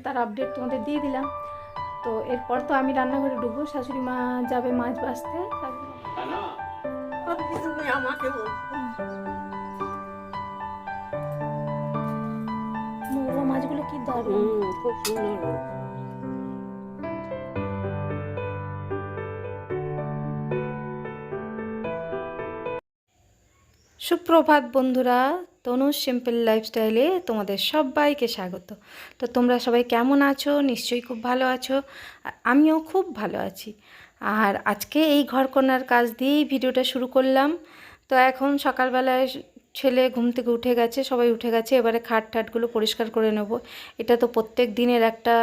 তার আপডেট তোমাদের দিয়ে দিলাম। তো এরপর তো আমি রান্নাঘরে ঢুকবো, শাশুড়ি মা যাবে মাছ বাছতে। মাছগুলো কি দারুণ, খুব সুন্দর। সুপ্রভাত বন্ধুরা, তনুর সিম্পল লাইফস্টাইলে তোমাদের সবাইকে স্বাগত। তো তোমরা সবাই কেমন আছো? নিশ্চয়ই খুব ভালো আছো, আর আমিও খুব ভালো আছি। আর আজকে এই ঘরকন্নার কাজ দিয়েই ভিডিওটা শুরু করলাম। তো এখন সকালবেলায় ছেলে ঘুম থেকে উঠে গেছে, সবাই উঠে গেছে, এবারে খাট ঠাটগুলো পরিষ্কার করে নেব। এটা তো প্রত্যেক দিনের একটা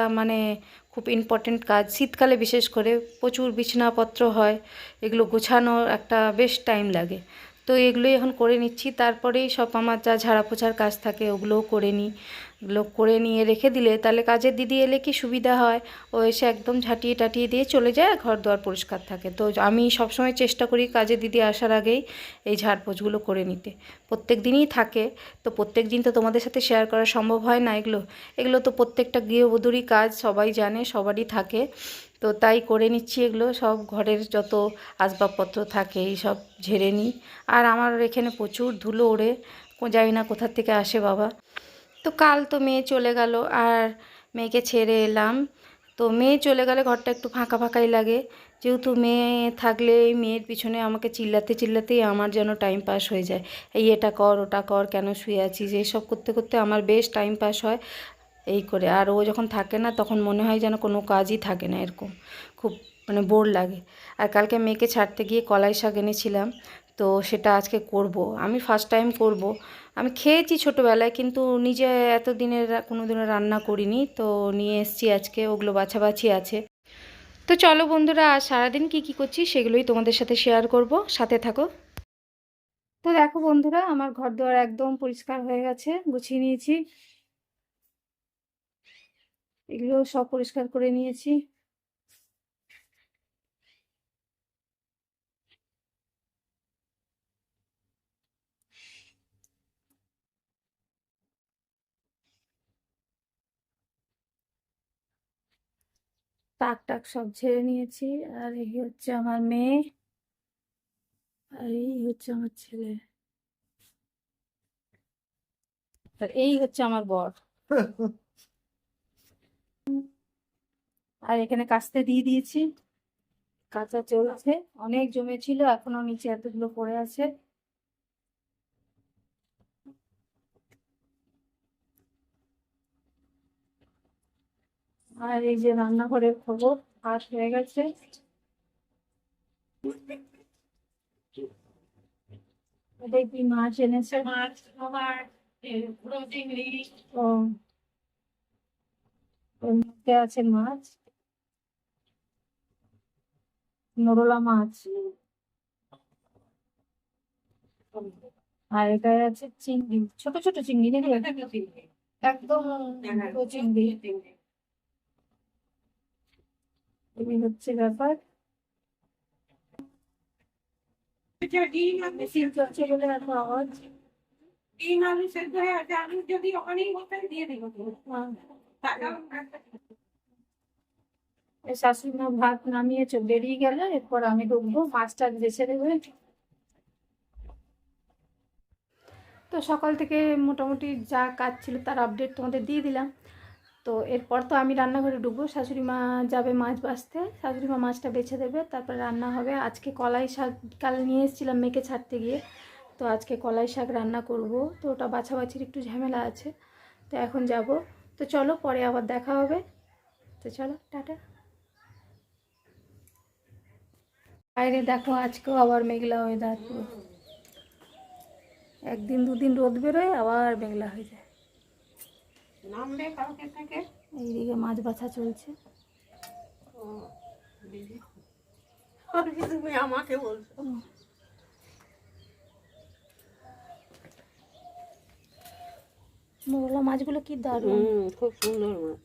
খুব ইম্পর্টেন্ট কাজ, শীতকালে বিশেষ করে প্রচুর বিছানাপত্র হয়, এগুলো গোছানোর একটা বেশ টাইম লাগে। তো এগুলোই এখন করে নিচ্ছি, তারপরেই সব আমার যা ঝাড়া পোছার কাজ থাকে ওগুলোও করে নিই। এগুলো করে নিয়ে রেখে দিলে তাহলে কাজের দিদি এলে কি সুবিধা হয়, ও এসে একদম ঝাঁটিয়ে টাটিয়ে দিয়ে চলে যায়, ঘর দুয়ার পরিষ্কার থাকে। তো আমি সবসময় চেষ্টা করি কাজের দিদি আসার আগেই এই ঝাড়পোছগুলো করে নিতে। প্রত্যেক দিনই থাকে, তো প্রত্যেক দিন তো তোমাদের সাথে শেয়ার করা সম্ভব হয় না। এগুলো এগুলো তো প্রত্যেকটা গৃহবধূরই কাজ, সবাই জানে, সবারই থাকে। তো তাই করে নিচ্ছি, এগুলো সব ঘরের যত আসবাবপত্র থাকে এই সব ঝেড়ে নিই। আর আমার এখানে প্রচুর ধুলো ওড়ে, জানি না কোথার থেকে আসে বাবা। তো কাল তো মেয়ে চলে গেল, আর মেয়েকে ছেড়ে এলাম। তো মেয়ে চলে গেলে ঘরটা একটু ফাঁকা ফাঁকাই লাগে, যেহেতু মেয়ে থাকলে এই মেয়ের পিছনে আমাকে চিল্লাতে চিল্লাতেই আমার যেন টাইম পাস হয়ে যায়। এই এটা কর ওটা কর, কেন শুয়ে আছিস, এইসব করতে করতে আমার বেশ টাইম পাস হয় এই করে। আর ও যখন থাকে না তখন মনে হয় যেন কোনো কাজই থাকে না, এরকম খুব বোর লাগে। আর কালকে মেয়েকে ছাড়তে গিয়ে কলাই শাক এনেছিলাম, তো সেটা আজকে করব। আমি ফার্স্ট টাইম করব। আমি খেয়েছি ছোটোবেলায়, কিন্তু নিজে এতদিনের কোনো দিনও রান্না করিনি, তো নিয়ে এসেছি আজকে, ওগুলো বাছাবাছি আছে। তো চলো বন্ধুরা, আর সারাদিন কী করছি সেগুলোই তোমাদের সাথে শেয়ার করব, সাথে থাকো। তো দেখো বন্ধুরা, আমার ঘর দুয়ার একদম পরিষ্কার হয়ে গেছে, গুছিয়ে নিয়েছি, এগুলো সব পরিষ্কার করে নিয়েছি। তাক টাক সব ঝেড়ে নিয়েছি। আর এই হচ্ছে আমার মেয়ে, আর এই হচ্ছে আমার ছেলে, আর এই হচ্ছে আমার বর। আর এখানে কাচতে দিয়ে দিয়েছি, কাঁচা চলছে, অনেক জমেছিল, এখনো নিচে এতগুলো পড়ে আছে। আর এই যে রান্নাঘরের খবর, ভাত হয়ে গেছে। এটাই কি মাছ এনেছে, মাছ আমার চিংড়ি, ও ওর মধ্যে আছে মাছ, নরলা মাছ। আর এটাই আছে চিংড়ি, ছোট ছোট চিংড়ি নাকি, একদম ছোট চিংড়ি। এই হচ্ছে ব্যাপার। মেশিন চলছে বলে এত আওয়াজ। শাশুড়ি মা ভাত নামিয়ে বেরিয়ে গেলে, এরপর আমি ঢুকবো, মাছটা বেছে দেবে। তো সকাল থেকে মোটামুটি যা কাজ ছিল তার আপডেট তোমাদের দিয়ে দিলাম। তো এরপর তো আমি রান্নাঘরে ঢুকবো, শাশুড়ি মা যাবে মাছ বাছতে, শাশুড়ি মা মাছটা বেছে দেবে, তারপর রান্না হবে। আজকে কলাই শাক কাল নিয়ে এসেছিলাম মেয়েকে ছাড়তে গিয়ে, তো আজকে কলাই শাক রান্না করব। তো ওটা বাছাবাছির একটু ঝামেলা আছে, তো এখন যাব। তো চলো, পরে আবার দেখা হবে। তো চলো, টাটা। বাইরে দেখো, আজকেও আবার মেঘলা ওয়েদার, পুরো একদিন দুদিন রোদ বেরোয়, আবার মেঘলা হয়ে যায়। এইদিকে মাছ বাছা চলছে। তুমি আমাকে বলছো মোরলা মাছগুলো কি দারুণ, খুব সুন্দর মাছ।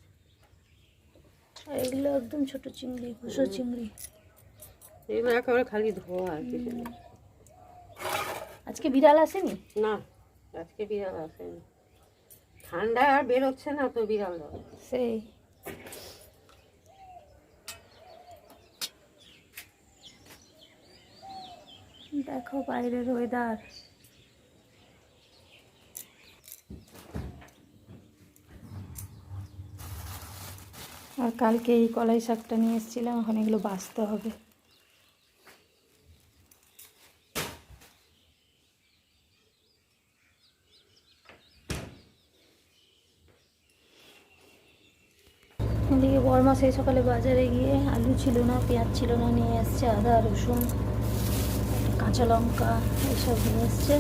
আর এগুলো একদম ছোট চিংড়ি, ভুসো চিংড়ি। এগুলো একেবারে খালি ধোয়া আর কিছু নেই। আজকে বিড়াল আসেনি? না, আজকে বিড়াল আসেনি। ঠান্ডা আর বেরোচ্ছে না তো বিড়াল। সেই দেখো বাইরের ওয়েদার। আর কালকে এই কলাই শাকটা নিয়ে এসেছিলাম, এখন এগুলো বাছতে হবে। এদিকে বড়মা সেই সকালে বাজারে গিয়ে আলু ছিল না, পেঁয়াজ ছিল না, নিয়ে এসছে আদা রসুন কাঁচা লঙ্কা এইসব নিয়ে এসছে।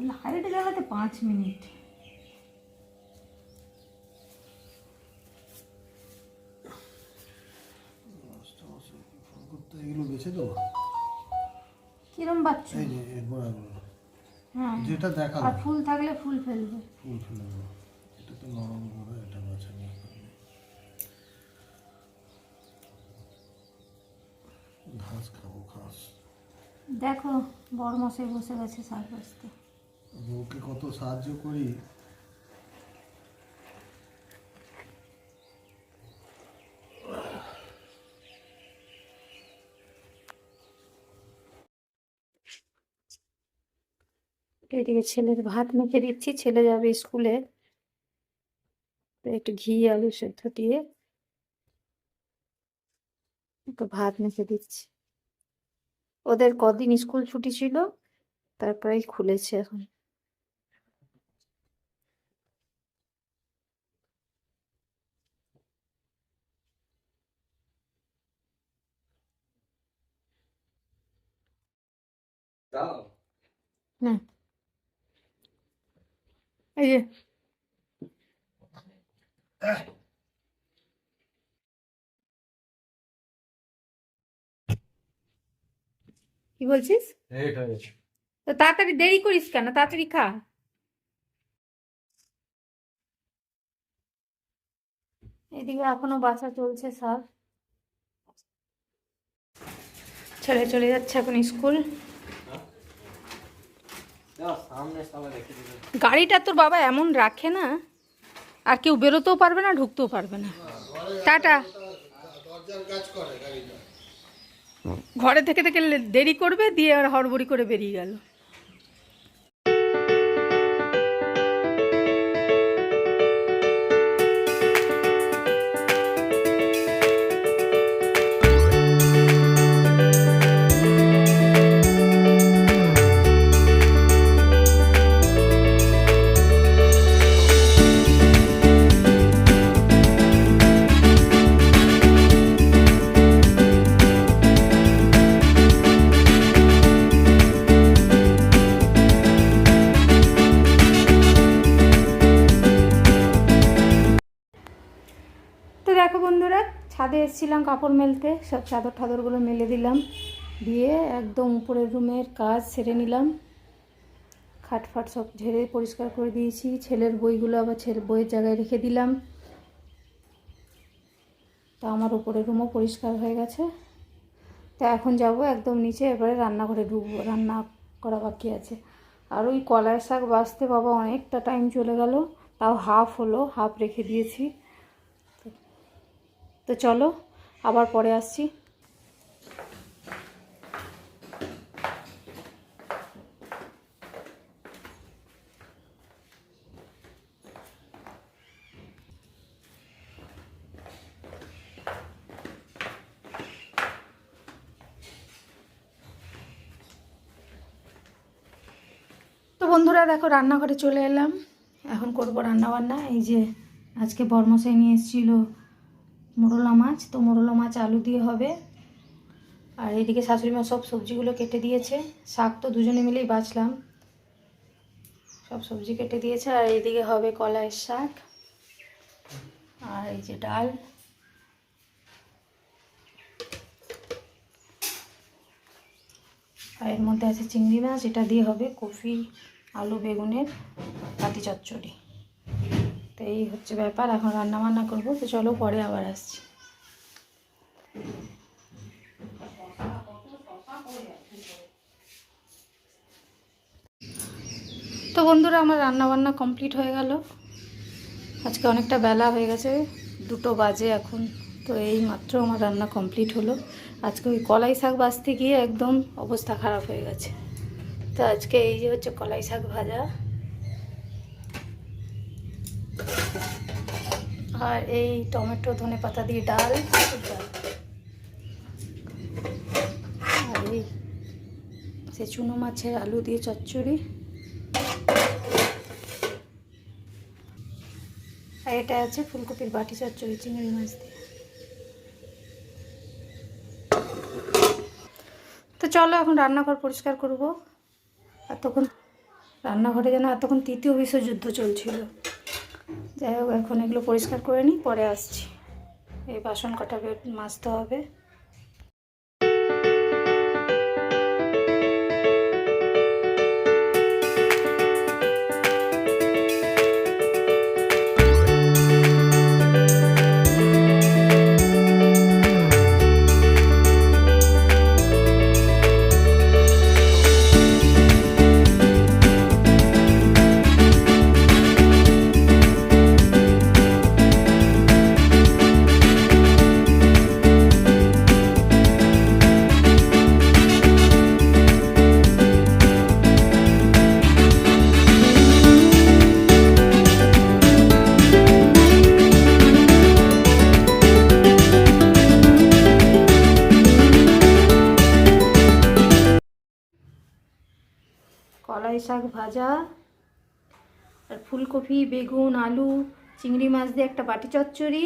লাইট জ্বালাতে 5 মিনিট। এগুলো বেছে দেবো। কিরম বাচ্চা? এই যে এর বড়াগুলো, হ্যাঁ যেটা দেখালো। আর ফুল থাকলে ফুল ফেলবে। ফুল ফেলে দেবো। এটা তো নরম বড়া, এটা বাছা নিয়ে ঘাস খাবো, ঘাস। দেখো বড় মশাই বসে গেছে শাক বাছতে। বউকে কত সাহায্য করি। এদিকে ছেলের ভাত মেখে দিচ্ছি, ছেলে যাবে স্কুলে। তো একটু ঘি আলু সেদ্ধ দিয়ে একটু ভাত মেখে দিচ্ছি। ওদের কদিন স্কুল ছুটি ছিল, তারপরেই খুলেছে এখন। না এই যে কি বলছিস? তো তাড়াতাড়ি দেরি করিস কেন, তাড়াতাড়ি খা। এদিকে এখনো বাসা চলছে সব। ছেলে চলে যাচ্ছে এখন স্কুল। গাড়িটা তোর বাবা এমন রাখে না, আর কেউ বেরোতেও পারবে না, ঢুকতেও পারবে না। টাটা। ঘরে থেকে থেকে দেরি করবে, দিয়ে আর হড়বড়ি করে বেরিয়ে গেল। তো দেখো বন্ধুরা, ছাদে এসেছিলাম কাপড় মেলতে, সব চাদর ঠাদরগুলো মেলে দিলাম, দিয়ে একদম উপরের রুমের কাজ সেরে নিলাম। খাট ফাট সব ঝেড়ে পরিষ্কার করে দিয়েছি। ছেলের বইগুলো আবার ছেলের বইয়ের জায়গায় রেখে দিলাম। তা আমার উপরের রুমও পরিষ্কার হয়ে গেছে। তা এখন যাব একদম নিচে, এবারে রান্নাঘরে ঢুকবো, রান্না করা বাকি আছে। আর ওই কলাই শাক বাছতে বাবা অনেকটা টাইম চলে গেল, তাও হাফ হলো, হাফ রেখে দিয়েছি। তো চলো আবার পরে আসছি। বন্ধুরা দেখো রান্নাঘরে চলে এলাম, এখন করব রান্না বান্না। এই যে আজকে বরমশাই নিয়ে এসেছিল মোরলা মাছ, তো মোরলা মাছ আলু দিয়ে হবে। আর এইদিকে শাশুড়ি মা সব সবজিগুলো কেটে দিয়েছে, শাক তো দুজনে মিলেই বাছলাম, সব সবজি কেটে দিয়েছে। আর এইদিকে হবে কলাইয়ের শাক, আর এই যে ডাল, আর এর মধ্যে আছে চিংড়ি মাছ, এটা দিয়ে হবে কফি আলু বেগুনের পাটি চচ্চড়ি। তো এই হচ্ছে ব্যাপার, এখন রান্না বান্না করবো। তো চলো পরে আবার আসছি। তো বন্ধুরা আমার রান্না বান্না কমপ্লিট হয়ে গেল। আজকে অনেকটা বেলা হয়ে গেছে, 2টো বাজে এখন। তো এই মাত্র আমার রান্না কমপ্লিট হলো। আজকে ওই কলাই শাক বাছতে গিয়ে একদম অবস্থা খারাপ হয়ে গেছে। তো আজকে এই যে হচ্ছে কলাই শাক ভাজা, আর এই টমেটো ধনে পাতা দিয়ে ডাল, আর এই সে চুনো মাছের আলু দিয়ে চচ্চড়ি, আর এটা আছে ফুলকপির বাটি চচ্চড়ি চিংড়ি মাছ দিয়ে। তো চলো এখন রান্নাঘর পরিষ্কার করব। আর তখন রান্নাঘরে যেন এতক্ষণ তৃতীয় বিশ্বযুদ্ধ চলছিল। যাই হোক এখন এগুলো পরিষ্কার করে নিই, পরে আসছি। এই বাসন কটা মাজতে হবে। কলাই শাক ভাজা, আর ফুলকপি বেগুন আলু চিংড়ি মাছ দিয়ে একটা বাটি চচ্চড়ি,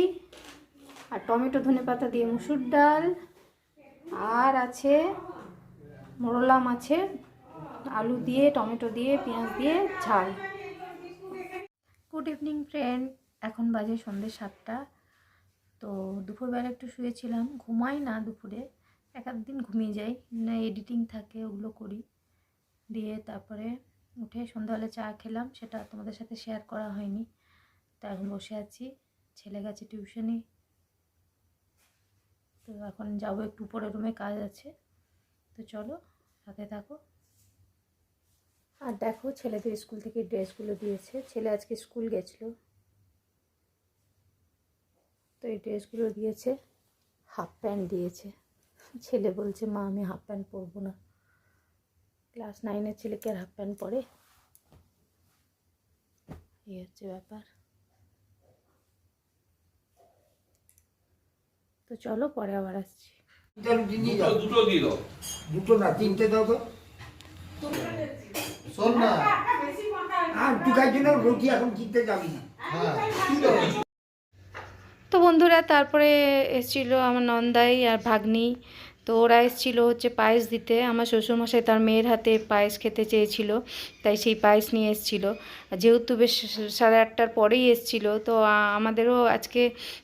আর টমেটো ধনে পাতা দিয়ে মুসুর ডাল, আর আছে মোরলা মাছের আলু দিয়ে টমেটো দিয়ে পেঁয়াজ দিয়ে ঝাল। গুড ইভিনিং ফ্রেন্ড, এখন বাজে সন্ধ্যে 7টা। তো দুপুরবেলা একটু শুয়েছিলাম, ঘুমাই না দুপুরে, এক দিন ঘুমিয়ে যাই, না এডিটিং থাকে ওগুলো করি। দিয়ে তারপরে উঠে সন্ধ্যাবেলা চা খেলাম, সেটা তোমাদের সাথে শেয়ার করা হয়নি। তো এখন বসে আছি, ছেলে গেছে টিউশনি। তো এখন যাবো একটু উপরে, রুমে কাজ আছে। তো চলো সাথে থাকো। আর দেখো ছেলেদের স্কুল থেকে ড্রেসগুলো দিয়েছে, ছেলে আজকে স্কুল গেছিলো। তো এই ড্রেসগুলো দিয়েছে, হাফ প্যান্ট দিয়েছে। ছেলে বলছে মা আমি হাফ প্যান্ট পরবো না। ক্লাস 9-এর ছেলেকে আর হাফ প্যান্ট পরে, এই হচ্ছে ব্যাপার। তো চলো পরে আবার আসছি। দুটো দিয়ে দাও। দুটো না, 3টে দাও তো। শোন না, আর দুটার জন্য রুটি এখন কিনতে যাবি না। হ্যাঁ কি দেবো? তো বন্ধুরা তারপরে এসেছিল আমার নন্দাই আর ভাগ্নি। তো ওরা এসেছিলো হচ্ছে পায়েস দিতে। আমার শ্বশুরমশাই তার মেয়ের হাতে পায়েস খেতে চেয়েছিল, তাই সেই পায়েস নিয়ে এসেছিলো। যেহেতু বেশ 8:30টার পরেই এসেছিলো, তো আমাদেরও আজকে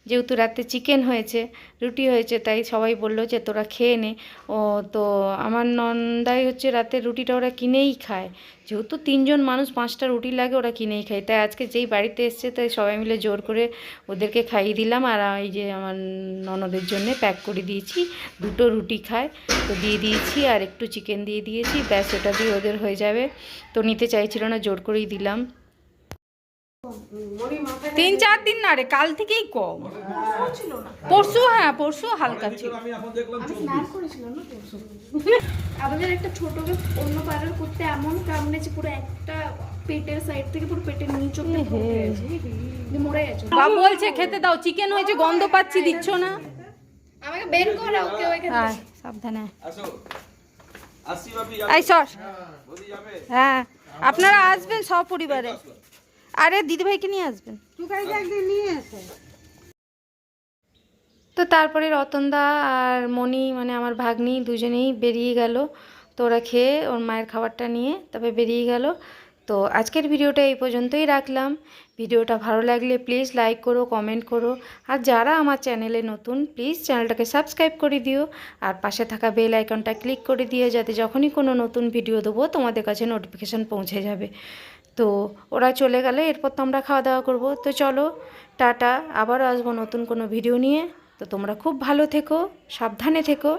যেহেতু রাতে চিকেন হয়েছে, রুটি হয়েছে, তাই সবাই বললো যে তোরা খেয়ে নে। ও তো আমার নন্দাই হচ্ছে রাতে রুটিটা ওরা কিনেই খায়, যেহেতু 3জন মানুষ 5টা রুটি লাগে, ওরা কিনেই খায়। তাই আজকে যেই বাড়িতে এসছে তাই সবাই মিলে জোর করে ওদেরকে খাইয়ে দিলাম। আর এই যে আমার ননদের জন্য প্যাক করে দিয়েছি, 2টো রুটি খায় তো দিয়ে দিয়েছি, আর একটু চিকেন দিয়ে দিয়েছি, ব্যাস ওটা দিয়ে ওদের হয়ে যাবে। তো নিতে চাইছিল না, জোর করেই দিলাম। 3-4 দিন না রে, কাল থেকেই কম, পরশু হ্যাঁ পরশু হালকা ছিল। আমাদের একটা ছোট অন্য পাড়ার করতে এমন কামড়েছে, পুরো একটা পেটের সাইড থেকে পুরো পেটের নিচ অব্দি মরে গেছে। বাবু বলছে খেতে দাও, চিকেন হয়েছে গন্ধ পাচ্ছি, দিচ্ছ না। আমাকে বের করা, ওকে ওইখানে সাবধানে। এই সর। হ্যাঁ আপনারা আসবেন সপরিবারে। আরে দিদিভাইকে নিয়ে আসবেন। তো তারপরে রতনদা আর মণি মানে আমার ভাগ্নি দুজনেই বেরিয়ে গেল। তো ওরা খেয়ে ওর মায়ের খাবারটা নিয়ে তবে বেরিয়ে গেল। তো আজকের ভিডিওটা এই পর্যন্তই রাখলাম। ভিডিওটা ভালো লাগলে প্লিজ লাইক করো, কমেন্ট করো। আর যারা আমার চ্যানেলে নতুন প্লিজ চ্যানেলটাকে সাবস্ক্রাইব করে দিও। আর পাশে থাকা বেল আইকনটা ক্লিক করে দিও যাতে যখনই কোনো নতুন ভিডিও দেবো তোমাদের কাছে নোটিফিকেশান পৌঁছে যাবে। তো ওরা চলে গেলে এরপর তো আমরা খাওয়া দাওয়া করবো। তো চলো টাটা, আবারও আসবো নতুন কোনো ভিডিও নিয়ে। তো তোমরা খুব ভালো থেকো, সাবধানে থেকো।